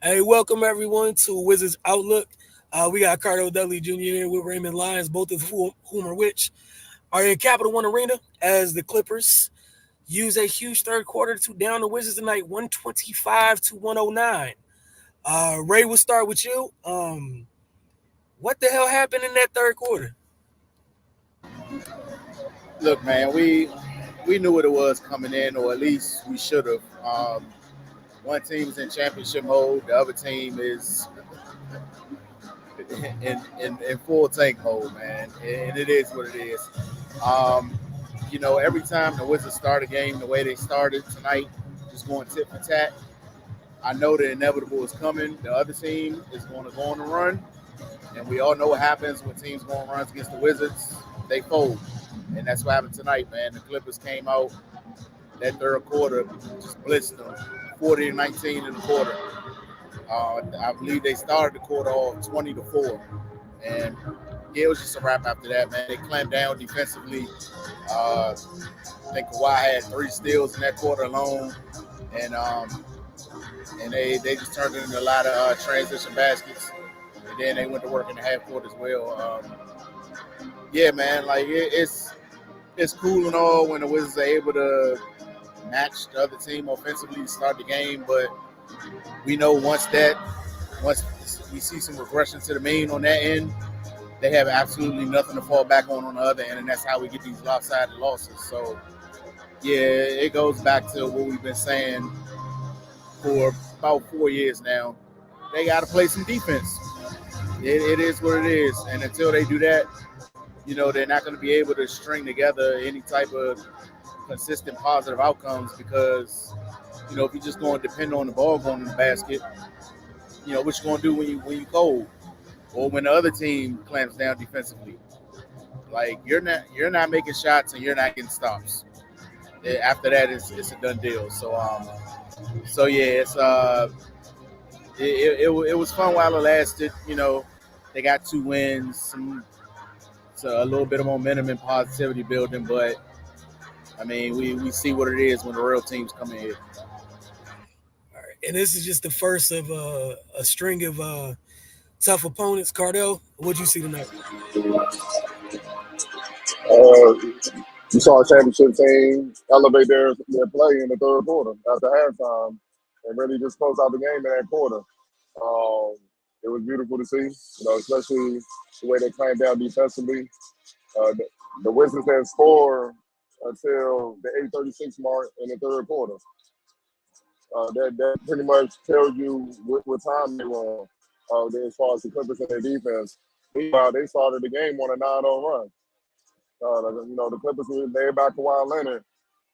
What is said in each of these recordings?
Hey, welcome everyone to Wizards Outlook. We got Cardo Dudley Jr. here with Raymond Lyons, both of whom are which are in Capital One Arena as the Clippers use a huge third quarter to down the Wizards tonight, 125 to 109. Ray, we'll start with you. What the hell happened in that third quarter? Look, man, we knew what it was coming in, or at least we should have. One team's in championship mode, the other team is in full tank mode, man, and it is what it is. Um, every time the Wizards start a game the way they started tonight, just going tit for tat, I know the inevitable is coming. The other team is going to go on a run, and we all know what happens when teams go on runs against the Wizards. They fold, and that's what happened tonight, man. The Clippers came out that third quarter, just blitzed them, 40-19 in the quarter. I believe they started the quarter off 20-4, and yeah, it was just a wrap after that, man. They clamped down defensively. I think Kawhi had 3 steals in that quarter alone, and they just turned it into a lot of transition baskets, and then they went to work in the half court as well. Yeah, man, like it's cool and all when the Wizards are able to match the other team offensively to start the game, but we know once we see some regression to the mean on that end, they have absolutely nothing to fall back on the other end, and that's how we get these lopsided losses. So, yeah, it goes back to what we've been saying for about 4 years now. They got to play some defense. It is what it is, and until they do that, they're not going to be able to string together any type of consistent positive outcomes because, if you're just going to depend on the ball going in the basket, what you going to do when you cold or when the other team clamps down defensively. Like you're not making shots and you're not getting stops. After that, it's a done deal. So yeah, it was fun while it lasted. They got 2 wins, a little bit of momentum and positivity building, but I mean, we see what it is when the real teams come in here. All right, and this is just the first of a string of tough opponents. Cardell, what'd you see tonight? Uh, you saw a championship team elevate their play in the third quarter after halftime and really just close out the game in that quarter. Um, it was beautiful to see, especially the way they clamped down defensively. The Wizards didn't score until the 8:36 mark in the third quarter. That pretty much tells you what time they were on as far as the Clippers and their defense. Meanwhile, they started the game on a 9-0 run. The Clippers were led by Kawhi Leonard,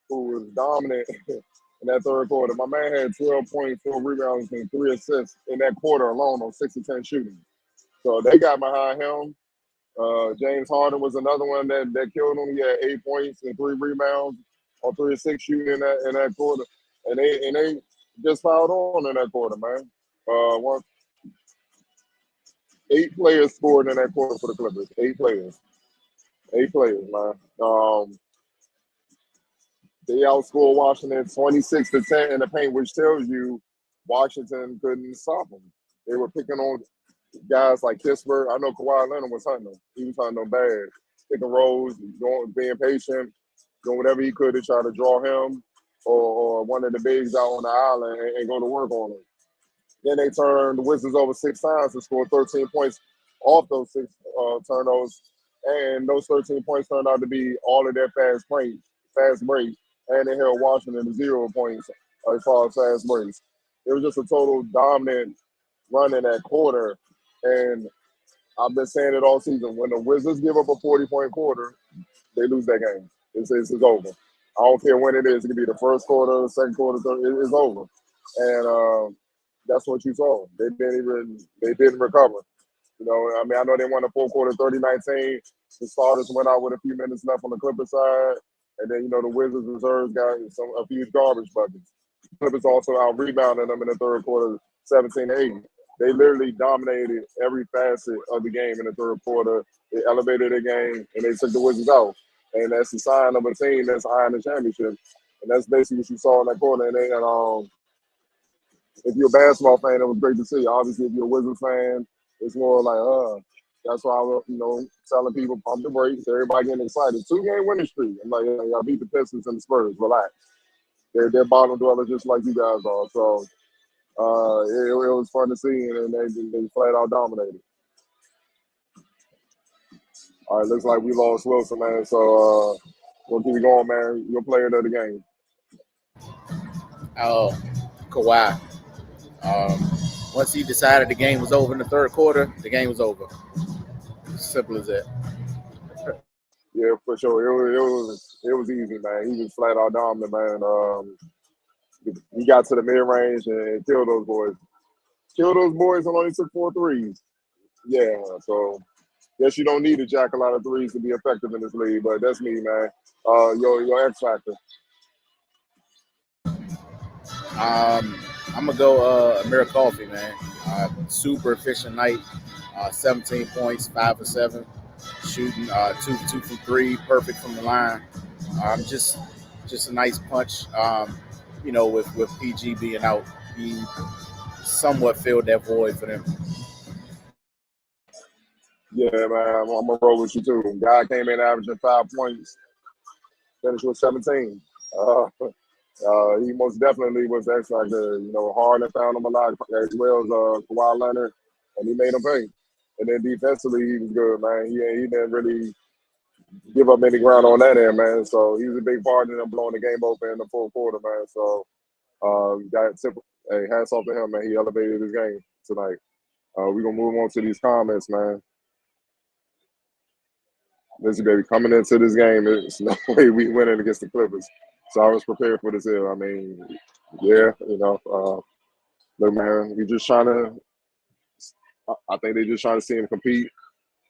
who was dominant in that third quarter. My man had 12 points, 4 rebounds, and 3 assists in that quarter alone on 6 of 10 shooting. So they got behind him. James Harden was another one that killed him. He had 8 points and 3 rebounds on 3 of 6 shooting in that quarter. And they just fouled on in that quarter, man. 8 players scored in that quarter for the Clippers. 8 players. 8 players, man. They outscored Washington 26-10 in the paint, which tells you Washington couldn't stop them. They were picking on guys like Kispert. I know Kawhi Leonard was hunting them. He was hunting them bad. Picking rolls, being patient, doing whatever he could to try to draw him or one of the bigs out on the island and go to work on him. Then they turned the Wizards over 6 times and scored 13 points off those 6 turnovers. And those 13 points turned out to be all of their fast breaks, and they held Washington to 0 points as far as fast breaks. It was just a total dominant run in that quarter, and I've been saying it all season. When the Wizards give up a 40-point quarter, they lose that game. It's over. I don't care when it is. It could be the first quarter, second quarter, third. It's over, and that's what you saw. They didn't recover. I know they won the fourth quarter 30-19. The starters went out with a few minutes left on the Clippers side. And then, the Wizards reserves got a few garbage buckets. The Clippers also out-rebounded them in the third quarter 17-8. They literally dominated every facet of the game in the third quarter. They elevated the game, and they took the Wizards out. And that's a sign of a team that's eyeing the championship. And that's basically what you saw in that quarter. And if you're a basketball fan, it was great to see. Obviously, if you're a Wizards fan, it's more like, that's why I was, telling people pump the brakes. Everybody getting excited. 2-game winning streak. I'm like, y'all beat the Pistons and the Spurs. Relax. They're bottom dwellers just like you guys are. So it was fun to see, and they flat out dominated. All right, looks like we lost Wilson, man. So we'll keep it going, man. You're player of the game. Oh, Kawhi. Once he decided the game was over in the third quarter, the game was over. Simple as that. Yeah, for sure. It was easy, man. He was flat out dominant, man. He got to the mid range and killed those boys. Killed those boys and only took 4 threes. Yeah, so guess you don't need to jack a lot of threes to be effective in this league, but that's me, man. Your X factor. I'm gonna go Amir Coffee, man. Super efficient night. 17 points, 5 for 7, shooting 2 for 3, perfect from the line. Just a nice punch. With PG being out, he somewhat filled that void for them. Yeah, man. I'm gonna roll with you too. Guy came in averaging 5 points, finished with 17. He most definitely was X factor. Harden found him a lot as well as Kawhi Leonard, and he made him pay. And then defensively, he was good, man. He didn't really give up any ground on that end, man. So he was a big part in them blowing the game open in the fourth quarter, man. So hats off to him, man. He elevated his game tonight. We're gonna move on to these comments, man. Listen, baby, coming into this game, there's no way we winning against the Clippers. So I was prepared for this hill. I mean, yeah, look, man, we just trying to. I think they're just trying to see him compete.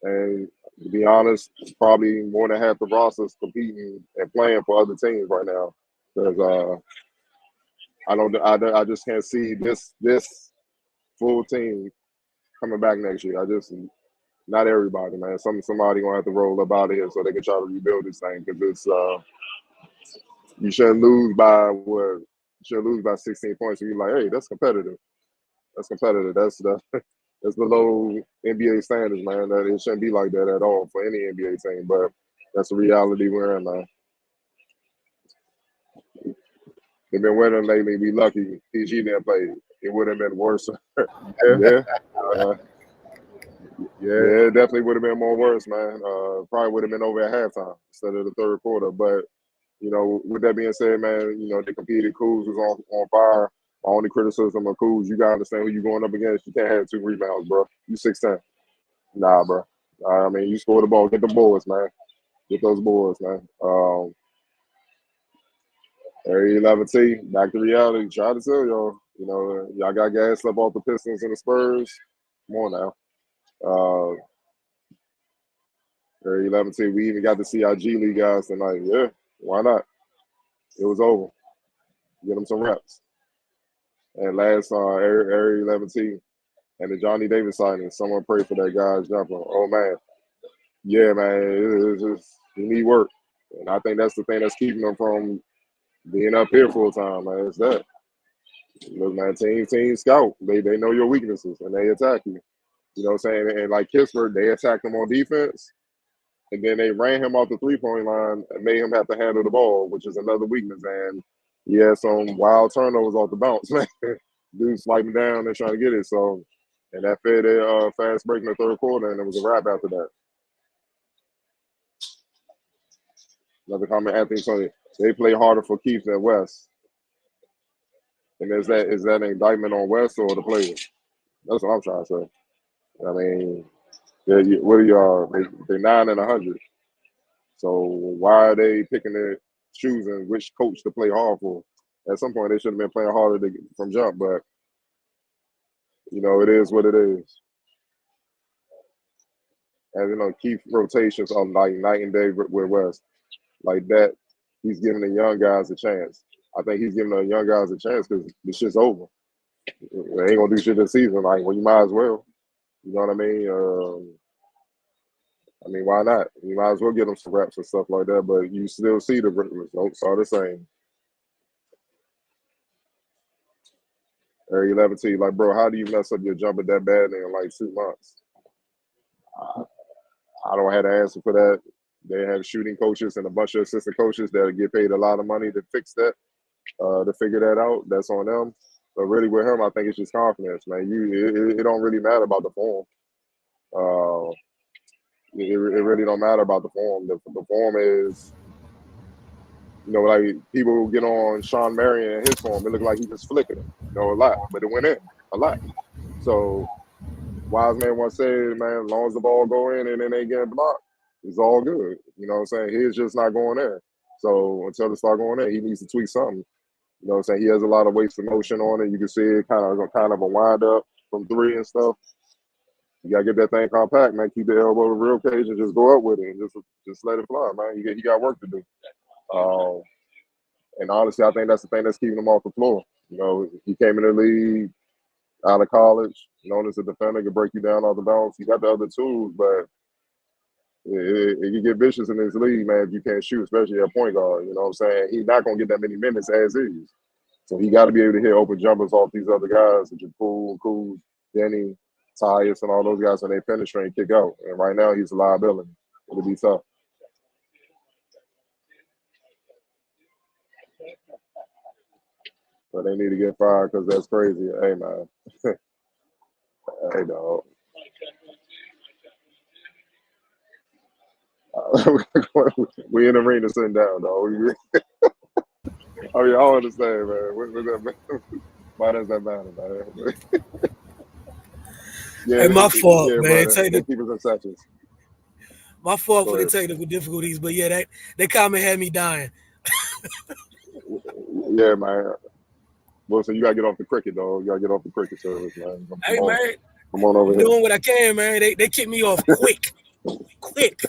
And to be honest, probably more than half the rosters competing and playing for other teams right now. Because I just can't see this full team coming back next year. Not everybody, man. Somebody gonna have to roll up out of here so they can try to rebuild this thing. Because it's you shouldn't lose by what? You shouldn't lose by 16 points. And you're like, hey, that's competitive. That's competitive. That's below NBA standards, man. That it shouldn't be like that at all for any NBA team. But that's the reality we're in, man. They've been winning lately. We lucky PG didn't play. It would have been worse. Yeah. Yeah, it definitely would have been more worse, man. Probably would have been over at halftime instead of the third quarter. But, with that being said, man, they competed. Kuz was on fire. My only criticism of Kuz, you got to understand who you're going up against. You can't have 2 rebounds, bro. You 6'10". Nah, bro. I mean, you score the ball. Get the boards, man. Get those boards, man. Area 11T, back to reality. Try to tell y'all, y'all got gas left off the Pistons and the Spurs. Come on now. Area 11T, we even got to see our G League guys tonight. Yeah, why not? It was over. Get them some reps. And last Area 11T and the Johnny Davis signing. Someone pray for that guy's jumper. Oh man, yeah, man, it's just he need work, and I think that's the thing that's keeping them from being up here full time, man. It's that. Look, man, team scout. They know your weaknesses and they attack you. You know what I'm saying? And like Pittsburgh, they attacked him on defense, and then they ran him off the 3-point line and made him have to handle the ball, which is another weakness. And he had some wild turnovers off the bounce, man. Dude sliding down and trying to get it. So, and that fed a fast break in the third quarter, and it was a wrap after that. Another comment, Anthony Tony. They play harder for Keith than West. And is that an indictment on West or the players? That's what I'm trying to say. I mean, what are y'all? They're 9 and 100. So why are they picking their choosing which coach to play hard for? At some point, they should have been playing harder from jump, but it is what it is. And Keith rotations are like night and day with West. Like that, he's giving the young guys a chance. I think he's giving the young guys a chance because this shit's over. They ain't gonna do shit this season. Like, well, you might as well. You know what I mean? Why not? You might as well get them some reps and stuff like that. But you still see the results are the same. Area 11 to you, like, bro, how do you mess up your jumper that bad in like 2 months? I don't have the answer for that. They have shooting coaches and a bunch of assistant coaches that get paid a lot of money to fix that, to figure that out. That's on them. But really, with him, I think it's just confidence, man. It don't really matter about the form. It really don't matter about the form. The form is, like people get on Sean Marion and his form. It looked like he just flickered it, a lot, but it went in a lot. So wise man once said, man, as long as the ball go in and it ain't getting blocked, it's all good. You know what I'm saying? His just not going in. So until it start going in, he needs to tweak something. You know what I'm saying? He has a lot of wasted motion on it. You can see it kind of a wind up from three and stuff. You gotta get that thing compact, man. Keep the elbow to real cage and just go up with it and just let it fly, man. He got work to do. And honestly, I think that's the thing that's keeping him off the floor. He came in the league out of college, known as a defender, could break you down off the bounce. He got the other tools, but it can get vicious in this league, man, if you can't shoot, especially at point guard. You know what I'm saying? He's not going to get that many minutes as is. So he got to be able to hit open jumpers off these other guys, such as Kuz, Denny, Tyus, and all those guys when they penetrate and kick out. And right now, he's a liability. It'll be tough. But they need to get fired because that's crazy. Hey, man. Hey, dog. We in the arena sitting down, dog. I mean, I don't understand, man. Why does that matter, man? Yeah, Hey, my fault, man. They keep us in sections. My fault for the technical difficulties, but yeah, that comment had me dying. Yeah, man. Wilson, you gotta get off the cricket, dog. You gotta get off the cricket service, man. Hey, man. Come on over I'm here. doing what I can, man. They kicked me off quick.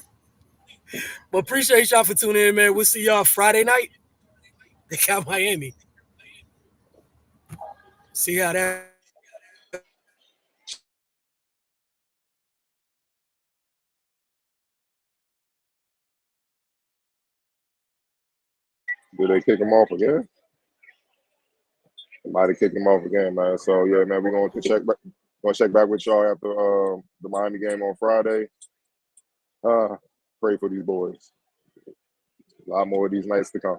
But appreciate y'all for tuning in, man. We'll see y'all Friday night. They got Miami. See how that. Did they kick him off again? They might have kicked him off again, man. So yeah, man, we're going to check back with y'all after the Miami game on Friday. Pray for these boys. A lot more of these nights to come.